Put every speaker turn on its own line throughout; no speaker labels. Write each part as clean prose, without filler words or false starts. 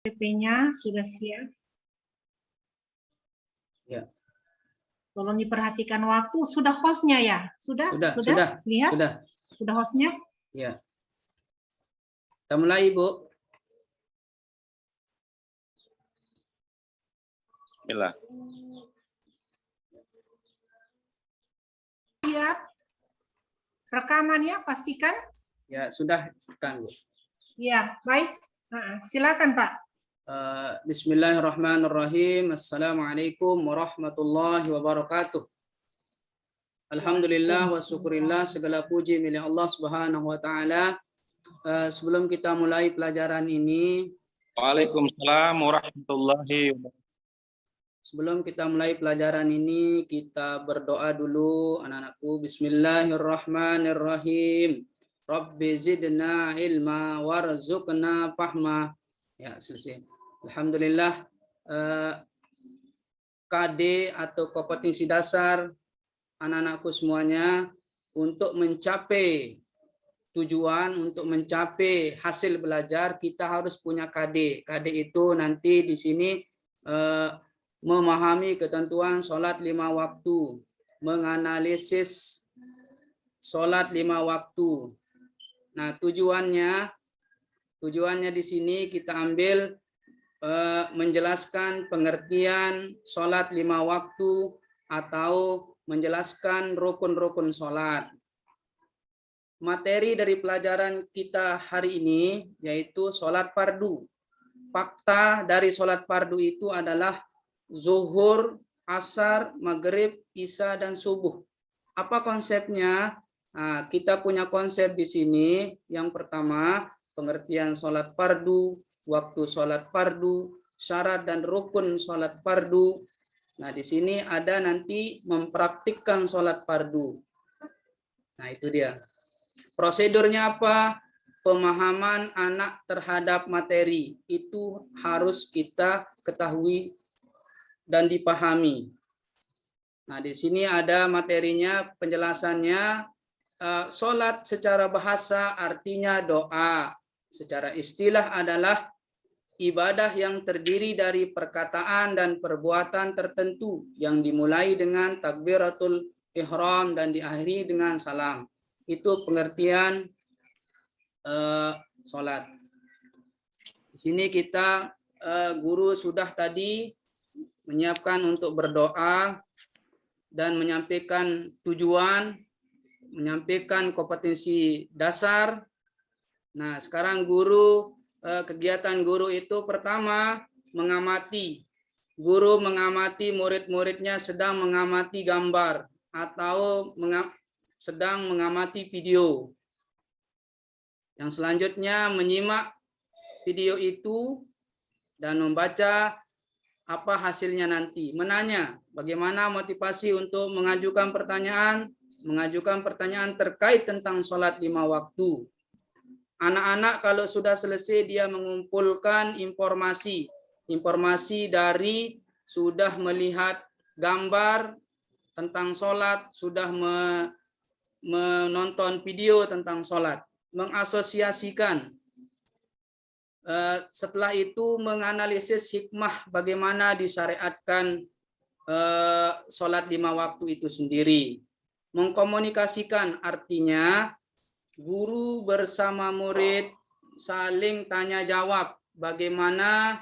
PP-nya sudah siap.
Ya.
Tolong diperhatikan waktu. Sudah hostnya ya? Sudah? Lihat? Sudah hostnya?
Ya. Kita mulai, Ibu.
Bismillah.
Siap. Rekamannya pastikan?
Ya, sudah kan, Bu.
Ya, baik. Silakan, Pak.
Bismillahirrahmanirrahim. Assalamualaikum warahmatullahi wabarakatuh. Alhamdulillah wa syukurillah, segala puji milik Allah Subhanahu wa taala. Sebelum kita mulai pelajaran ini,
Waalaikumsalam warahmatullahi wabarakatuh.
Sebelum kita mulai pelajaran ini, kita berdoa dulu anak-anakku. Bismillahirrahmanirrahim. Rabbi zidna ilma warzuqna fahma. Ya, selesai. Alhamdulillah, KD atau kompetensi dasar anak-anakku semuanya untuk mencapai tujuan, untuk mencapai hasil belajar, kita harus punya KD. KD itu nanti di sini memahami ketentuan sholat 5 waktu, menganalisis sholat 5 waktu. Nah, tujuannya di sini kita ambil menjelaskan pengertian sholat 5 waktu atau menjelaskan rukun-rukun sholat. Materi dari pelajaran kita hari ini yaitu sholat fardu. Fakta dari sholat fardu itu adalah zuhur, asar, maghrib, isya, dan subuh. Apa konsepnya? Nah, kita punya konsep di sini. Yang pertama, pengertian sholat fardu, waktu sholat fardu, syarat dan rukun sholat fardu. Nah, di sini ada nanti mempraktikkan sholat fardu. Nah, itu dia. Prosedurnya apa? Pemahaman anak terhadap materi itu harus kita ketahui dan dipahami. Nah, di sini ada materinya, penjelasannya. Sholat secara bahasa artinya doa. Secara istilah adalah ibadah yang terdiri dari perkataan dan perbuatan tertentu yang dimulai dengan takbiratul ihram dan diakhiri dengan salam. Itu pengertian sholat. Di sini kita guru sudah tadi menyiapkan untuk berdoa dan menyampaikan tujuan, menyampaikan kompetensi dasar. Nah, sekarang guru, kegiatan guru itu pertama mengamati. Guru mengamati murid-muridnya sedang mengamati gambar atau sedang mengamati video. Yang selanjutnya menyimak video itu dan membaca apa hasilnya nanti. Menanya bagaimana motivasi untuk mengajukan pertanyaan terkait tentang sholat 5 waktu. Anak-anak kalau sudah selesai dia mengumpulkan informasi dari sudah melihat gambar tentang sholat, sudah menonton video tentang sholat, mengasosiasikan. Setelah itu menganalisis hikmah bagaimana disyariatkan sholat 5 waktu itu sendiri. Mengkomunikasikan artinya guru bersama murid saling tanya jawab bagaimana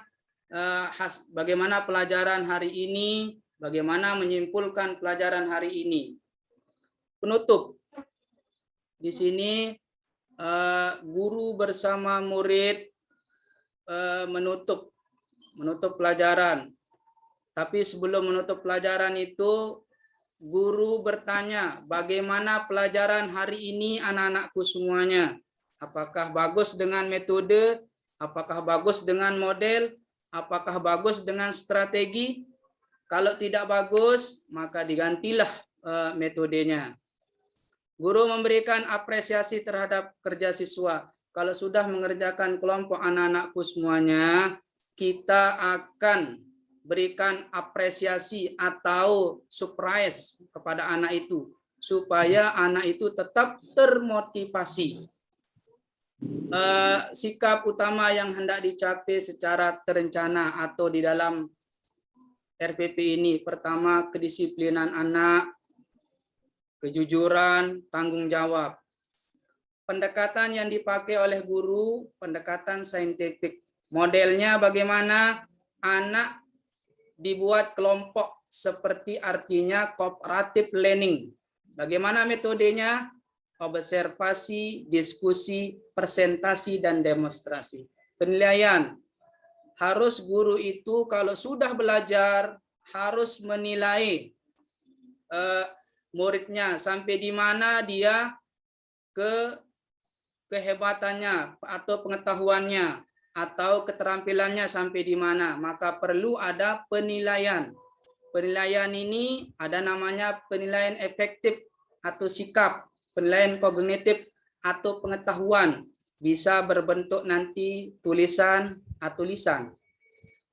pelajaran hari ini, bagaimana menyimpulkan pelajaran hari ini. Penutup. Di sini guru bersama murid menutup pelajaran. Tapi sebelum menutup pelajaran itu, guru bertanya, bagaimana pelajaran hari ini anak-anakku semuanya? Apakah bagus dengan metode? Apakah bagus dengan model? Apakah bagus dengan strategi? Kalau tidak bagus, maka digantilah metodenya. Guru memberikan apresiasi terhadap kerja siswa. Kalau sudah mengerjakan kelompok anak-anakku semuanya, kita akan berikan apresiasi atau surprise kepada anak itu supaya anak itu tetap termotivasi. sikap utama yang hendak dicapai secara terencana atau di dalam RPP ini. Pertama, kedisiplinan anak, kejujuran, tanggung jawab. Pendekatan yang dipakai oleh guru, pendekatan saintifik. Modelnya bagaimana? Anak dibuat kelompok seperti artinya cooperative learning. Bagaimana metodenya? Observasi, diskusi, presentasi, dan demonstrasi. Penilaian. Harus guru itu kalau sudah belajar harus menilai muridnya sampai di mana dia kehebatannya atau pengetahuannya atau keterampilannya sampai di mana. Maka perlu ada penilaian. Penilaian ini ada namanya penilaian efektif atau sikap. Penilaian kognitif atau pengetahuan bisa berbentuk nanti tulisan atau lisan.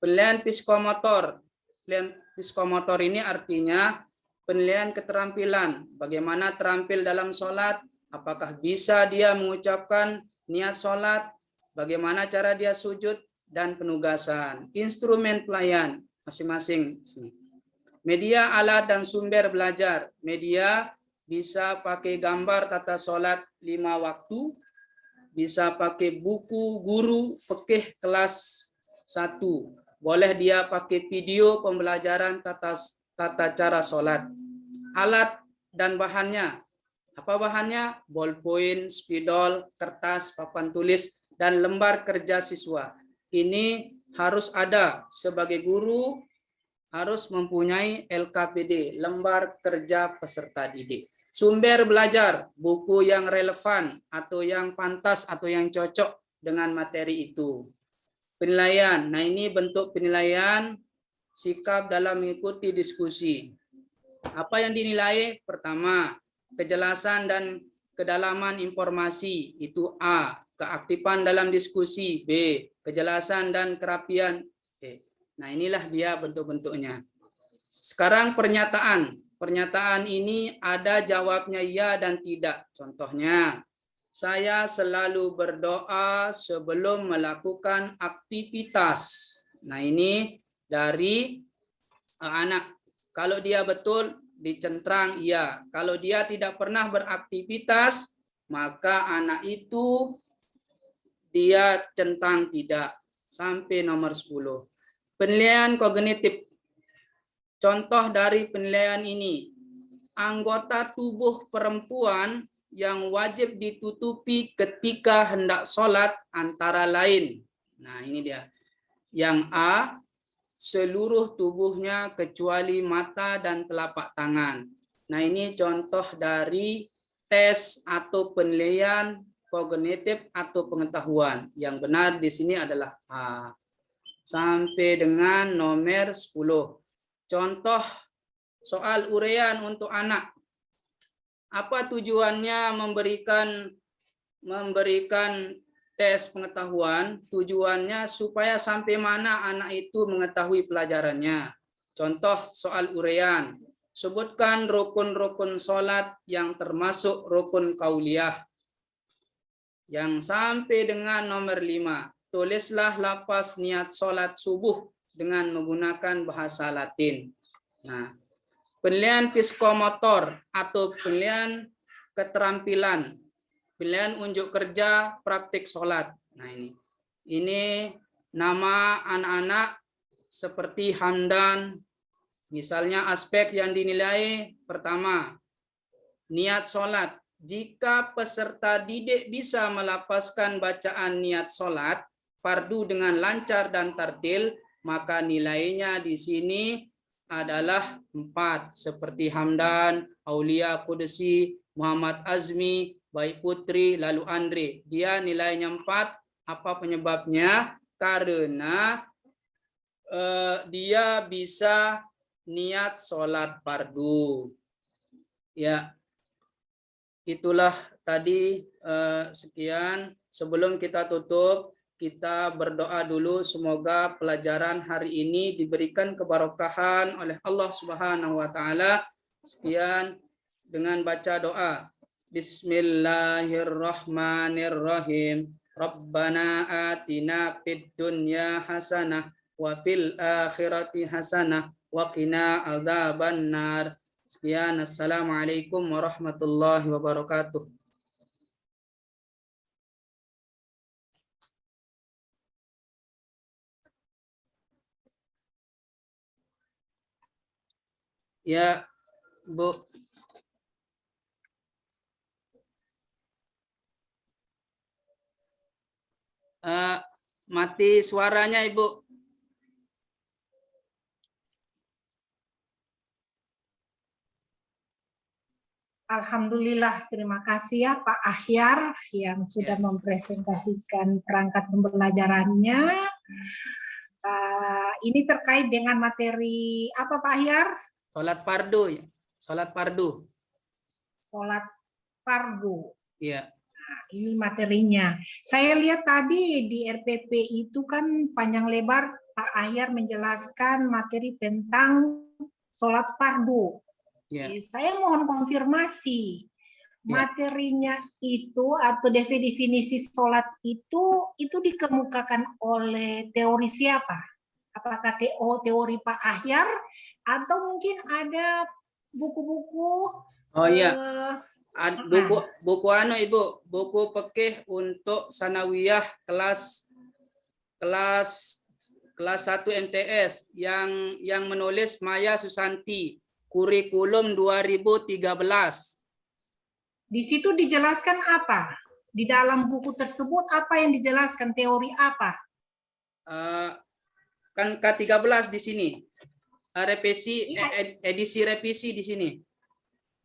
Penilaian psikomotor. Penilaian psikomotor ini artinya penilaian keterampilan. Bagaimana terampil dalam sholat, apakah bisa dia mengucapkan niat sholat, bagaimana cara dia sujud, dan penugasan. Instrumen pelayan masing-masing. Media, alat, dan sumber belajar. Media bisa pakai gambar tata sholat 5 waktu, bisa pakai buku guru fikih kelas 1. Boleh dia pakai video pembelajaran tata cara sholat. Alat dan bahannya. Apa bahannya? Ballpoint, spidol, kertas, papan tulis, dan lembar kerja siswa. Ini harus ada sebagai guru, harus mempunyai LKPD, lembar kerja peserta didik. Sumber belajar, buku yang relevan atau yang pantas atau yang cocok dengan materi itu. Penilaian, nah ini bentuk penilaian sikap dalam mengikuti diskusi. Apa yang dinilai? Pertama, kejelasan dan kedalaman informasi, itu A. Keaktifan dalam diskusi, B. Kejelasan dan kerapian, B. Nah inilah dia bentuk-bentuknya. Sekarang pernyataan. Pernyataan ini ada jawabnya ya dan tidak. Contohnya, saya selalu berdoa sebelum melakukan aktivitas. Nah ini dari anak. Kalau dia betul, dicentrang iya. Kalau dia tidak pernah beraktivitas, maka anak itu dia centang tidak. Sampai nomor 10. Penilaian kognitif. Contoh dari penilaian ini, anggota tubuh perempuan yang wajib ditutupi ketika hendak sholat antara lain. Nah ini dia. Yang A, seluruh tubuhnya kecuali mata dan telapak tangan. Nah ini contoh dari tes atau penilaian kognitif atau pengetahuan. Yang benar di sini adalah A. Sampai dengan nomor 10. Contoh soal uraian untuk anak. Apa tujuannya memberikan tes pengetahuan? Tujuannya supaya sampai mana anak itu mengetahui pelajarannya. Contoh soal uraian. Sebutkan rukun-rukun sholat yang termasuk rukun kauliyah. Yang sampai dengan nomor 5. Tulislah lafaz niat sholat subuh dengan menggunakan bahasa Latin. Nah, penilaian psikomotor atau penilaian keterampilan, penilaian unjuk kerja praktik sholat. Nah ini nama anak-anak seperti Hamdan. Misalnya aspek yang dinilai pertama, niat sholat. Jika peserta didik bisa melafazkan bacaan niat sholat fardu dengan lancar dan tartil, maka nilainya di sini adalah 4. Seperti Hamdan, Aulia Kudsi, Muhammad Azmi, Baik Putri, lalu Andre. Dia nilainya 4. Apa penyebabnya? Karena dia bisa niat sholat fardu. Ya, itulah tadi sekian. Sebelum kita tutup, kita berdoa dulu semoga pelajaran hari ini diberikan keberkahan oleh Allah Subhanahu wa taala. Sekian dengan baca doa. Bismillahirrahmanirrahim. Rabbana atina fid dunya hasanah wa fil akhirati hasanah wa qina adzabannar. Sekian, assalamualaikum warahmatullahi wabarakatuh. Ya, Bu. Mati suaranya, Ibu.
Alhamdulillah, terima kasih ya Pak Ahyar yang sudah mempresentasikan perangkat pembelajarannya. Ini terkait dengan materi apa Pak Ahyar?
Sholat fardu. Sholat fardu.
Sholat fardu.
Iya.
Nah, ini materinya. Saya lihat tadi di RPP itu kan panjang lebar Pak Ahyar menjelaskan materi tentang sholat fardu.
Ya.
Saya mohon konfirmasi. Materinya itu atau definisi sholat itu dikemukakan oleh teori siapa? Apakah teori Pak Ahyar atau mungkin ada buku-buku?
Oh iya, buku Ibu, buku fikih untuk sanawiyah kelas 1 MTS yang menulis Maya Susanti, kurikulum 2013.
Di situ dijelaskan apa? Di dalam buku tersebut apa yang dijelaskan? Teori apa?
Kan K13 di sini. Revisi, edisi revisi di sini.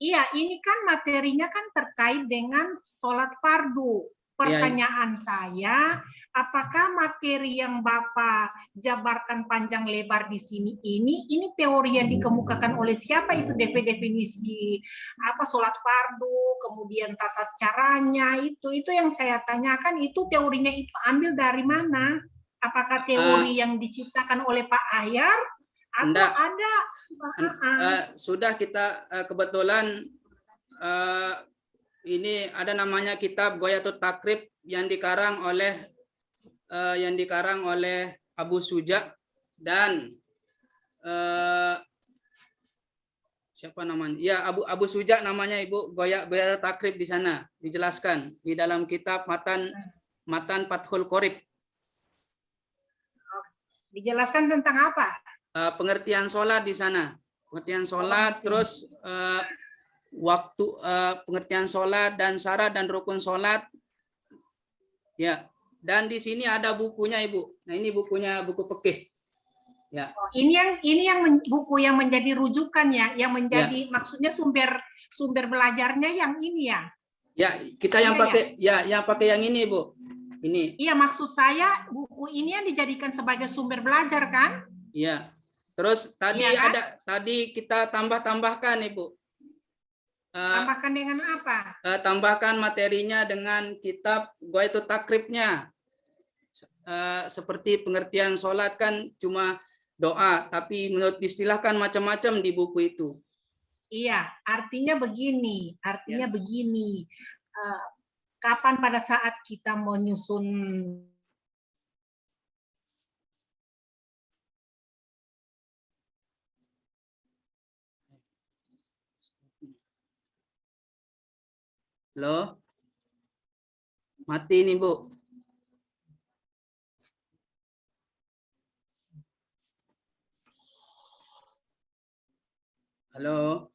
Iya, ini kan materinya kan terkait dengan sholat fardu. Pertanyaan saya, apakah materi yang Bapak jabarkan panjang lebar di sini ini teori yang dikemukakan oleh siapa? Itu definisi apa sholat fardu, kemudian tata caranya itu yang saya tanyakan, itu teorinya itu ambil dari mana? Apakah teori yang diciptakan oleh Pak Ahyar atau ada?
Sudah kita kebetulan ini ada namanya kitab Ghoyatut Takrib yang dikarang oleh Abu Suja dan siapa namanya? Ya, Abu Suja namanya, Ibu. Ghoyatut Takrib di sana dijelaskan di dalam kitab Matan Fathul Qorib.
Dijelaskan tentang apa?
Pengertian sholat di sana. Pengertian sholat, terus waktu pengertian sholat dan syarat dan rukun sholat. Ya, dan di sini ada bukunya, Ibu. Nah, ini bukunya, buku fikih. Ya.
Oh, ini yang buku yang menjadi rujukan ya, yang menjadi maksudnya sumber belajarnya yang ini ya.
Ya, kita yang pakai yang pakai yang ini, Bu. Ini.
Iya, maksud saya buku ini yang dijadikan sebagai sumber belajar kan?
Iya. Terus tadi tadi kita tambahkan, Ibu.
Tambahkan dengan apa?
Tambahkan materinya dengan kitab Ghoyatut Takribnya. Seperti pengertian sholat kan cuma doa, tapi menurut istilahkan macam-macam di buku itu.
Iya, artinya begini. Kapan pada saat kita menyusun
Halo? Mati nih, Bu. Halo?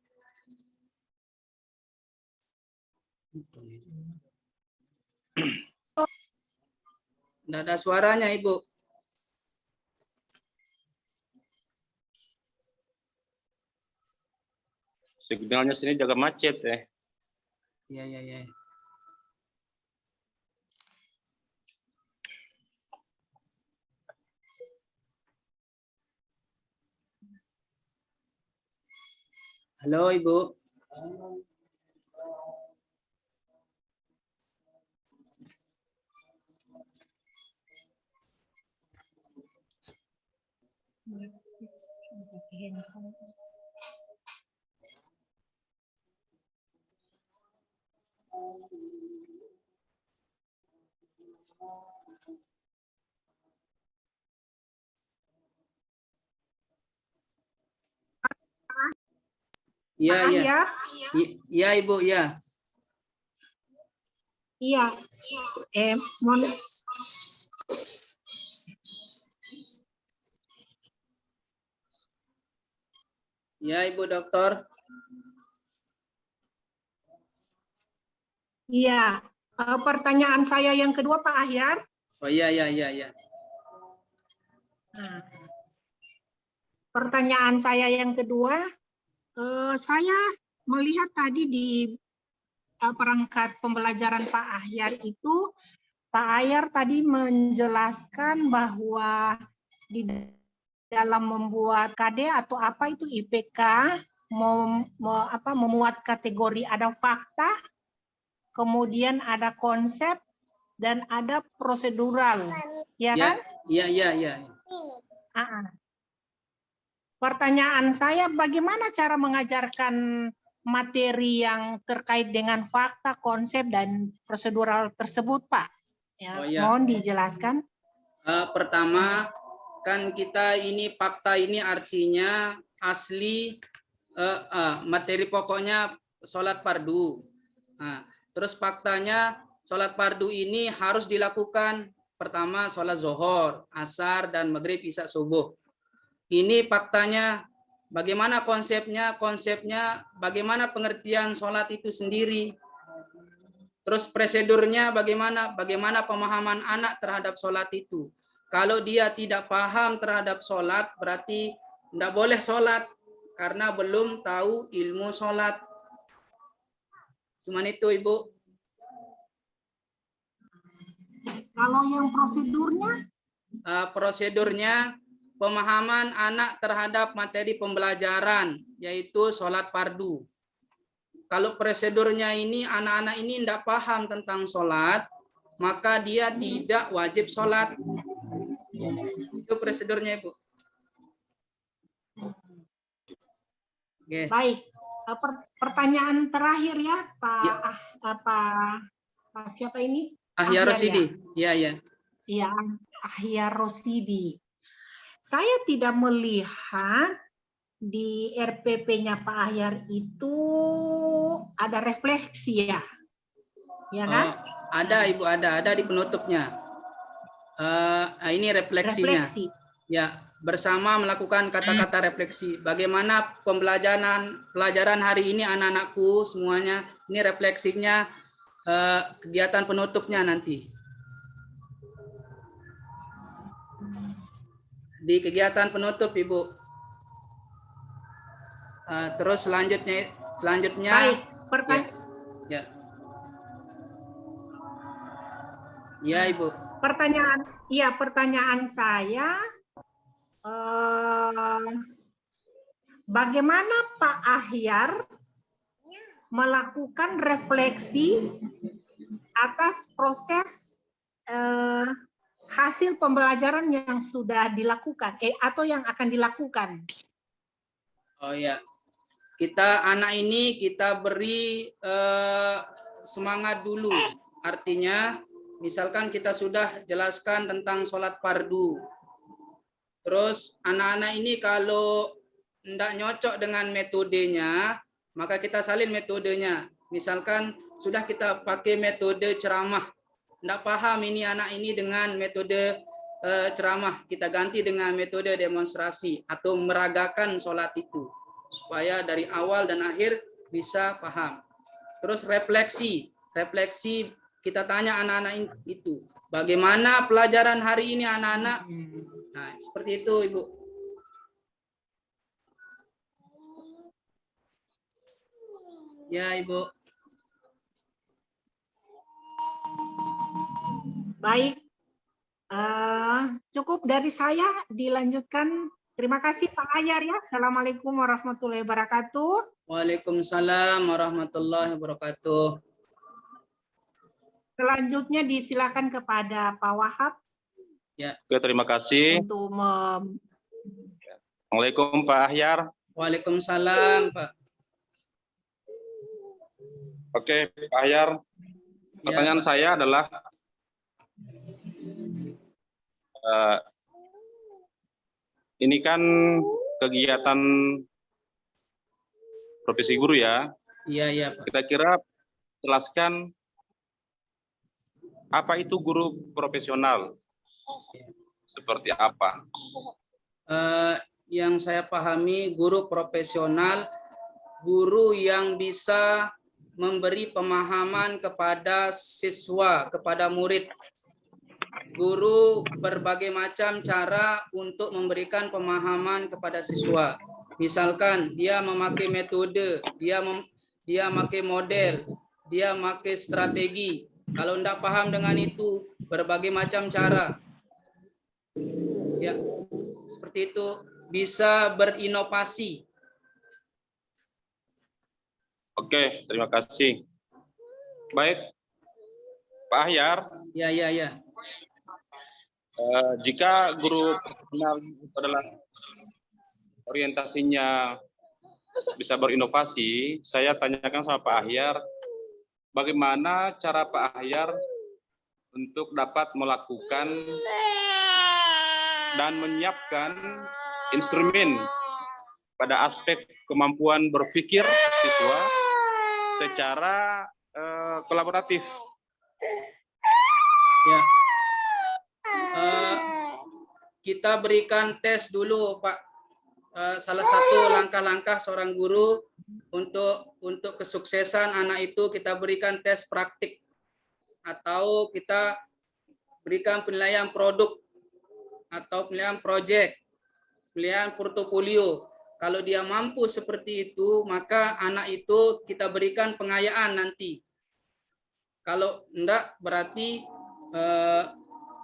Nggak ada suaranya, Ibu.
Signalnya sini jaga macet ya.
Iya. Halo, Ibu. Iya,
Pak
iya.
Ahyar?
Iya, Ibu, ya.
Iya. Mohon
Iya, Ibu Dokter.
iya. Pertanyaan saya yang kedua, Pak Ahyar.
Oh iya, iya, iya, iya.
Nah, pertanyaan saya yang kedua, saya melihat tadi di perangkat pembelajaran Pak Ahyar itu, Pak Ahyar tadi menjelaskan bahwa di dalam membuat KD atau apa itu IPK, memuat kategori ada fakta, kemudian ada konsep, dan ada prosedural, ya kan?
Iya, iya, iya.
Pertanyaan saya, bagaimana cara mengajarkan materi yang terkait dengan fakta, konsep, dan prosedural tersebut, Pak? Ya,
Oh, iya.
mohon dijelaskan.
Pertama, kan kita ini fakta ini artinya asli materi pokoknya sholat fardu. Nah, terus faktanya sholat fardu ini harus dilakukan pertama sholat zuhur, asar, dan maghrib, isya, subuh. Ini faktanya. Bagaimana konsepnya? Konsepnya bagaimana pengertian sholat itu sendiri. Terus prosedurnya bagaimana? Bagaimana pemahaman anak terhadap sholat itu. Kalau dia tidak paham terhadap sholat, berarti tidak boleh sholat. Karena belum tahu ilmu sholat. Cuman itu, Ibu.
Kalau yang prosedurnya?
Prosedurnya, pemahaman anak terhadap materi pembelajaran, yaitu sholat fardu. Kalau prosedurnya ini, anak-anak ini tidak paham tentang sholat, maka dia tidak wajib sholat. Itu prosedurnya, Ibu. Oke.
Baik. Pertanyaan terakhir ya, Pak.
Ya.
Pak siapa ini?
Ahyar Rosidi. Iya, iya.
Iya, Ahyar Rosidi. Saya tidak melihat di RPP-nya Pak Ahyar itu ada refleksi ya, ya kan?
Ada, Ibu, ada di penutupnya. Ini refleksinya.
Refleksi.
Ya, bersama melakukan kata-kata refleksi. Bagaimana pelajaran hari ini anak-anakku semuanya. Ini refleksinya, kegiatan penutupnya nanti. Di kegiatan penutup, Ibu. Terus selanjutnya.
Baik,
ya. Ya, Ibu.
Pertanyaan saya, bagaimana Pak Ahyar melakukan refleksi atas proses hasil pembelajaran yang sudah dilakukan atau yang akan dilakukan?
Oh ya, anak ini kita beri semangat dulu. Artinya, misalkan kita sudah jelaskan tentang sholat fardu. Terus anak-anak ini kalau tidak nyocok dengan metodenya, maka kita salin metodenya. Misalkan sudah kita pakai metode ceramah, tidak paham ini anak ini dengan metode ceramah, kita ganti dengan metode demonstrasi atau meragakan sholat itu supaya dari awal dan akhir bisa paham. Terus refleksi kita tanya anak-anak itu, bagaimana pelajaran hari ini anak-anak? Nah, seperti itu, Ibu. Ya, Ibu.
Baik, cukup dari saya, dilanjutkan. Terima kasih Pak Ahyar ya. Assalamualaikum warahmatullahi wabarakatuh.
Waalaikumsalam warahmatullahi wabarakatuh.
Selanjutnya disilakan kepada Pak Wahab.
Ya. Oke, terima kasih.
Untuk
Assalamualaikum Pak Ahyar.
Waalaikumsalam, Pak.
Oke, Pak Ahyar. Pertanyaan saya adalah Eh, ini kan kegiatan profesi guru ya.
Iya, iya, Pak.
Kira-kira jelaskan apa itu guru profesional? Seperti apa?
Yang saya pahami, guru profesional, guru yang bisa memberi pemahaman kepada siswa, kepada murid. Guru berbagai macam cara untuk memberikan pemahaman kepada siswa. Misalkan dia memakai metode, dia memakai model, dia memakai strategi. Kalau tidak paham dengan itu, berbagai macam cara. Ya, seperti itu, bisa berinovasi.
Oke, terima kasih. Baik, Pak Ahyar.
Ya, ya, ya.
Jika guru profesional itu adalah orientasinya bisa berinovasi, saya tanyakan sama Pak Ahyar, bagaimana cara Pak Ahyar untuk dapat melakukan dan menyiapkan instrumen pada aspek kemampuan berpikir siswa secara kolaboratif.
Ya. Kita berikan tes dulu, Pak. Salah satu langkah-langkah seorang guru untuk kesuksesan anak itu, kita berikan tes praktik atau kita berikan penilaian produk atau penilaian proyek, penilaian portofolio. Kalau dia mampu seperti itu, maka anak itu kita berikan pengayaan nanti. Kalau enggak, berarti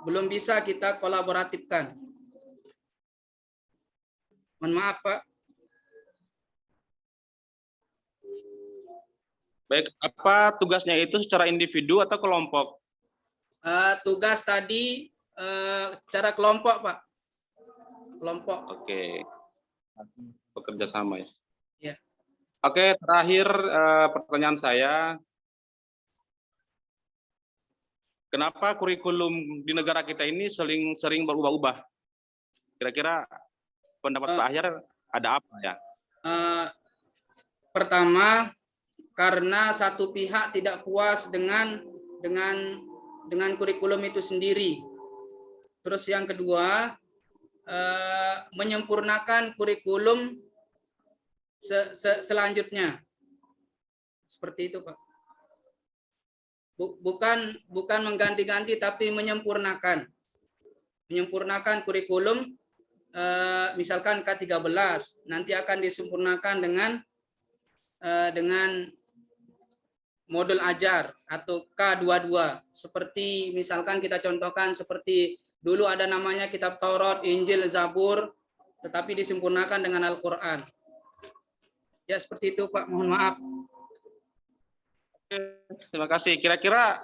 belum bisa kita kolaboratifkan. Mohon maaf, Pak.
Baik, apa tugasnya itu secara individu atau kelompok?
Tugas tadi secara kelompok, Pak. Kelompok.
Oke, bekerja sama ya.
Ya.
Oke, terakhir pertanyaan saya, kenapa kurikulum di negara kita ini sering berubah-ubah? Kira-kira pendapat Pak Ahyar ada apa ya?
Pertama, karena satu pihak tidak puas dengan kurikulum itu sendiri. Terus yang kedua, menyempurnakan kurikulum selanjutnya. Seperti itu, Pak. Bukan mengganti-ganti, tapi menyempurnakan. Menyempurnakan kurikulum, misalkan K13, nanti akan disempurnakan dengan modul ajar atau K22. Seperti misalkan kita contohkan seperti dulu ada namanya kitab Taurat, Injil, Zabur, tetapi disempurnakan dengan Al-Quran. Ya, seperti itu, Pak. Mohon maaf.
Terima kasih. Kira-kira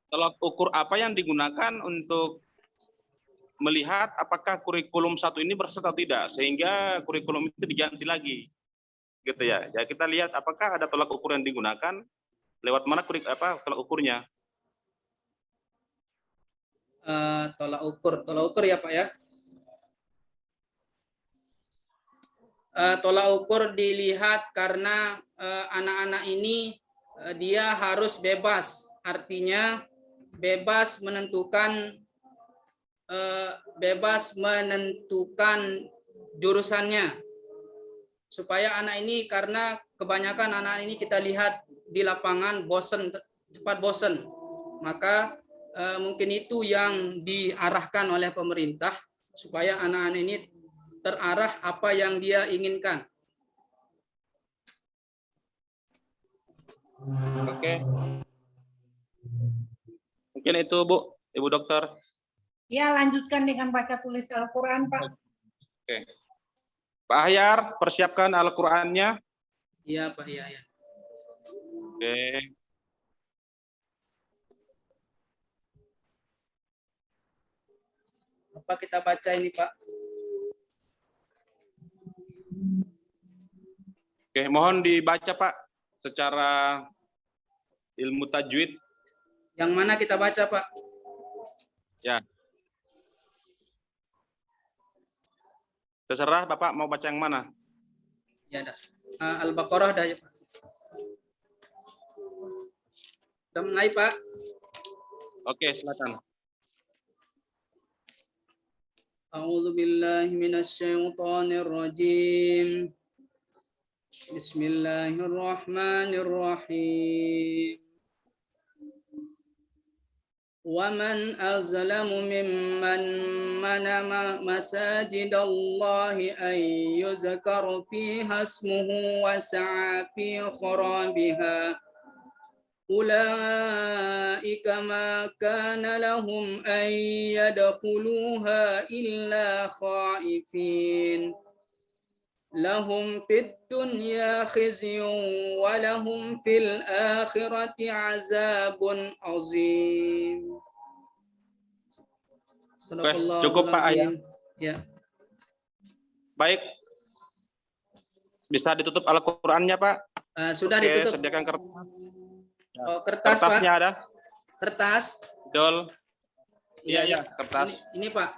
tolak ukur apa yang digunakan untuk melihat apakah kurikulum satu ini berhasil atau tidak, sehingga kurikulum itu diganti lagi, gitu ya. Ya, kita lihat apakah ada tolak ukur yang digunakan, lewat mana tolak ukurnya.
Tolak ukur ya, Pak ya. Tolak ukur dilihat karena anak-anak ini dia harus bebas, artinya bebas menentukan jurusannya, supaya anak ini, karena kebanyakan anak ini kita lihat di lapangan cepat bosan, maka mungkin itu yang diarahkan oleh pemerintah supaya anak-anak ini terarah apa yang dia inginkan.
Oke. Mungkin itu, Bu, Ibu Dokter.
Ya, lanjutkan dengan baca tulis Al-Quran, Pak.
Oke. Pak Ahyar, persiapkan Al-Qurannya.
Iya, Pak. Iya, ya.
Oke.
Apa kita baca ini, Pak?
Oke, mohon dibaca, Pak, secara ilmu tajwid.
Yang mana kita baca, Pak?
Ya, Terserah Bapak mau baca yang mana.
Ya, dah. Al-Baqarah dah ya, Pak. Sudah mulai, Pak.
Oke, silakan.
A'udzu billahi minasyaitonir rajim. Bismillahirrahmanirrahim. ومن أظلم ممن منع مساجد الله أن يذكر فيها اسمه وسعى في خرابها أولئك ما كان لهم أن يدخلوها إلا خائفين لهم في الدنيا خزي ولهم في الآخرة عذاب عظيم.
Cukup Pak Ayah.
Ya.
Baik. Bisa ditutup Al-Qur'annya, Pak?
Sudah
Oke,
ditutup.
sediakan kertas.
Oh, kertas,
Kertasnya
Pak.
ada?
Kertas.
Dol. Iya,
Ya,
ya, kertas.
Ini Pak.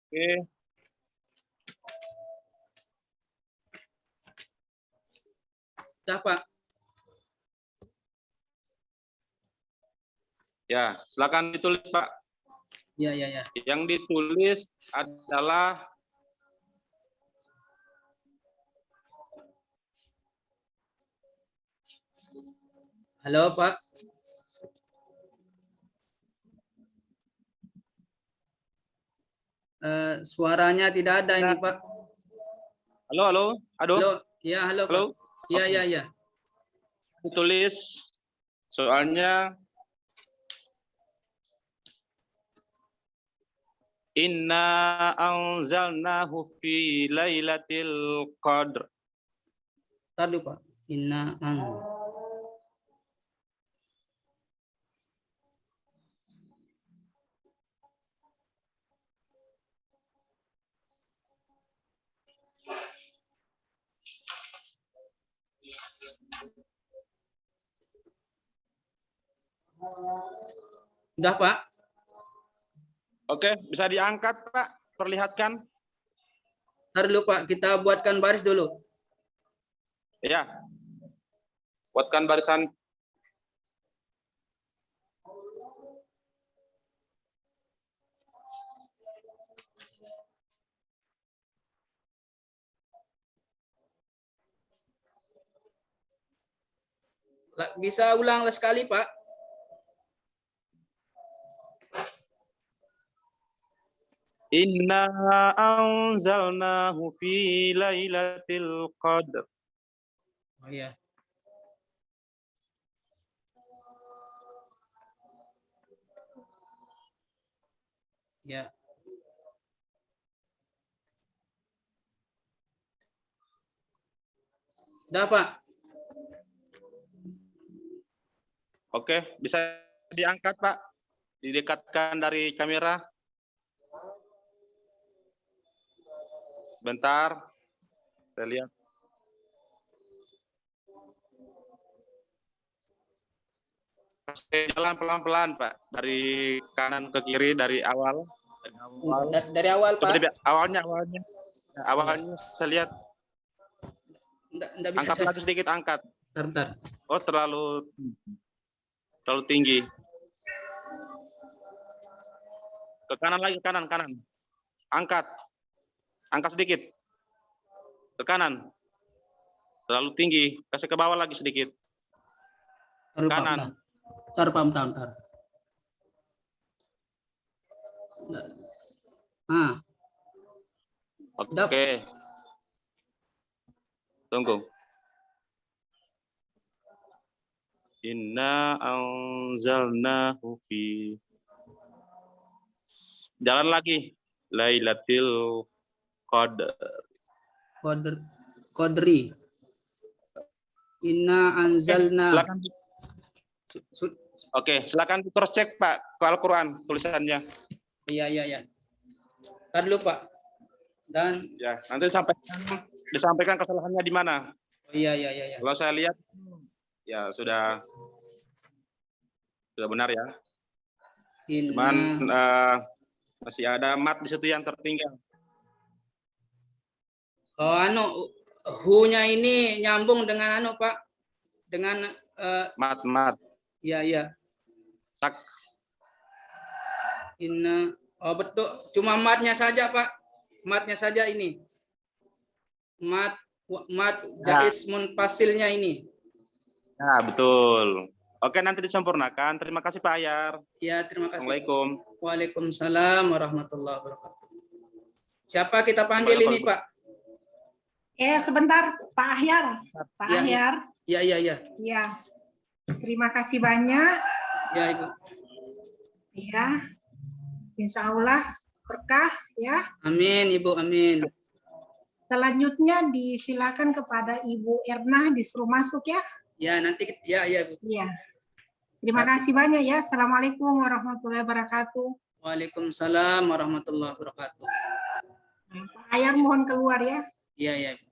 Oke.
Sudah, Pak.
Ya, silakan ditulis, Pak.
Ya.
Yang ditulis adalah
Halo, Pak. Suaranya tidak ada ini, Pak.
halo, halo. Aduh.
Halo. Ya, halo,
Halo.
Pak. Ya.
Ditulis soalnya Inna anzalnahu fi lailatul qadr.
Tadi, Pak. Inna Sudah, Pak.
Oke, bisa diangkat, Pak. Perlihatkan.
Ntar dulu, Pak. Kita buatkan baris dulu.
Ya. Buatkan barisan.
Bisa ulang sekali, Pak.
Inna anzalnahu fi lailatul qadr.
Oh iya. Ya. Udah, Pak.
Oke, bisa diangkat, Pak. Didekatkan dari kamera. Bentar. Saya lihat. Jalan pelan-pelan, Pak. Dari kanan ke kiri, dari awal.
Dari awal, Pak.
Awalnya. Awalnya saya lihat.
Nggak bisa
Angkat lagi sedikit, angkat.
Bentar.
Oh, terlalu tinggi. Ke kanan lagi, ke kanan. Angkat sedikit. Ke kanan. Terlalu tinggi. Kasih ke bawah lagi sedikit. Kanan.
Bentar, Pak.
Oke. Tunggu. Inna anzalnahu fi. Jalan lagi. Lailatul qadr.
Qadri. Inna anzalna.
Oke, silakan cross check, Pak, ke Al-Qur'an tulisannya.
Iya. Ntar dulu, Pak. Dan
Ya, nanti disampaikan kesalahannya di mana.
iya.
Kalau saya lihat ya sudah benar ya. Cuman masih ada mat di situ yang tertinggal.
Oh, hu-nya ini nyambung dengan Pak. Dengan
Mat.
ya ya.
Tak.
Inna. Oh, betul. Cuma matnya saja, Pak. Matnya saja ini. Mat jaiz munfasilnya ini.
Ya, betul. Oke, nanti disempurnakan. Terima kasih Pak Ahyar.
Ya, terima kasih.
Assalamualaikum.
Waalaikumsalam warahmatullahi wabarakatuh. Siapa kita panggil ini, Pak?
Sebentar, Pak Ahyar. Pak
Ya,
Ahyar.
Ya.
Ya. Terima kasih banyak.
Ya, Ibu.
Ya. Insya Allah berkah ya.
Amin, Ibu, amin.
Selanjutnya disilakan kepada Ibu Erna disuruh masuk ya.
Ya, nanti ya, Bu.
Iya. Terima kasih banyak ya. Assalamualaikum warahmatullahi wabarakatuh.
Waalaikumsalam warahmatullahi wabarakatuh.
Pak Ahyar mohon keluar ya.
Iya, Ibu.